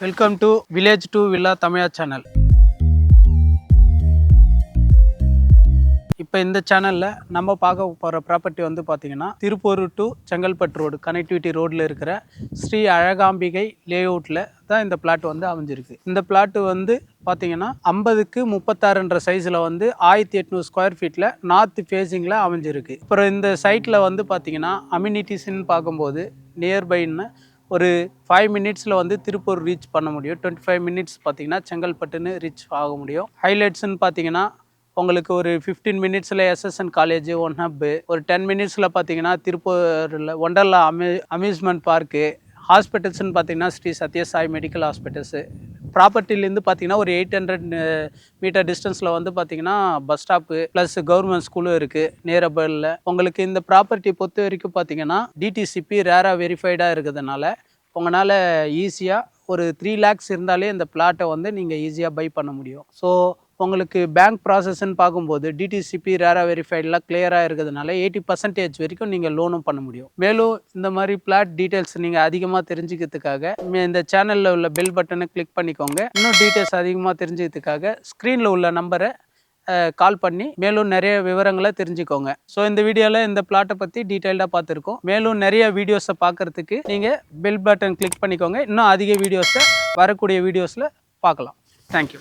Welcome to village to villa Tamizha channel. இப்போ இந்த சேனலில் நம்ம பார்க்க போகிற ப்ராப்பர்ட்டி வந்து பார்த்திங்கன்னா Tiruppur to Chengalpattu road connectivity ரோட்டில் இருக்கிற ஸ்ரீ அழகாம்பிகை லேஅவுட்டில் தான் இந்த பிளாட் வந்து அமைஞ்சிருக்கு. இந்த பிளாட்டு வந்து பார்த்திங்கன்னா 50க்கு 36ன்ற சைஸில் வந்து 1800 ஸ்கொயர் ஃபீட்டில் நார்த் ஃபேஸிங்கில் அமைஞ்சிருக்கு. அப்புறம் இந்த சைட்டில் வந்து பார்த்திங்கன்னா அம்யூனிட்டிஸ்ன்னு பார்க்கும்போது நியர்பைன்னு ஒரு 5 மினிட்ஸில் வந்து திருப்பூர் ரீச் பண்ண முடியும். 25 மினிட்ஸ் பார்த்திங்கன்னா செங்கல்பட்டுன்னு ரீச் ஆக முடியும். ஹைலைட்ஸ்ன்னு பார்த்திங்கன்னா உங்களுக்கு ஒரு 15 மினிட்ஸில் எஸ்எஸ்என் காலேஜ் ஒன் ஹப்பு, ஒரு 10 மினிட்ஸில் பார்த்தீங்கன்னா திருப்பூரில் ஒண்டர்லா அம்யூஸ்மெண்ட் பார்க்கு, ஹாஸ்பிட்டல்ஸ்ன்னு பார்த்தீங்கன்னா ஸ்ரீ சத்யசாய் மெடிக்கல் ஹாஸ்பிட்டல்ஸு. ப்ராப்பர்ட்டிலேருந்து பார்த்தீங்கன்னா ஒரு 800 மீட்டர் டிஸ்டன்ஸில் வந்து பார்த்தீங்கன்னா பஸ் ஸ்டாப்பு ப்ளஸ் கவர்மெண்ட் ஸ்கூலும் இருக்குது நியரபையில். உங்களுக்கு இந்த ப்ராப்பர்ட்டி பொறுத்த வரைக்கும் பார்த்தீங்கன்னா டிடிசிபி ரேராக வெரிஃபைடாக இருக்கிறதுனால உங்களால் ஈஸியாக ஒரு 3 lakhs இருந்தாலே இந்த பிளாட்டை வந்து நீங்கள் ஈஸியாக பை பண்ண முடியும். ஸோ உங்களுக்கு பேங்க் ப்ராசஸ்ன்னு பார்க்கும்போது டிடிசிபி ரேராக வெரிஃபைடெலாம் கிளியராக இருக்கிறதுனால 80% வரைக்கும் நீங்கள் லோனும் பண்ண முடியும். மேலும் இந்த மாதிரி பிளாட் டீட்டெயில்ஸ் நீங்கள் அதிகமாக தெரிஞ்சுக்கிறதுக்காக இந்த சேனலில் உள்ள பெல் பட்டனை கிளிக் பண்ணிக்கோங்க. இன்னும் டீட்டெயில்ஸ் அதிகமாக தெரிஞ்சுக்கிறதுக்காக ஸ்க்ரீனில் உள்ள நம்பரை கால் பண்ணி மேலும் நிறைய விவரங்களை தெரிஞ்சுக்கோங்க. ஸோ இந்த வீடியோவில் இந்த பிளாட்டை பற்றி டீட்டெயில்டாக பார்த்துருக்கோம். மேலும் நிறைய வீடியோஸை பார்க்குறதுக்கு நீங்கள் பெல் பட்டன் கிளிக் பண்ணிக்கோங்க. இன்னும் அதிக வீடியோஸை வரக்கூடிய வீடியோஸில் பார்க்கலாம். தேங்க்யூ.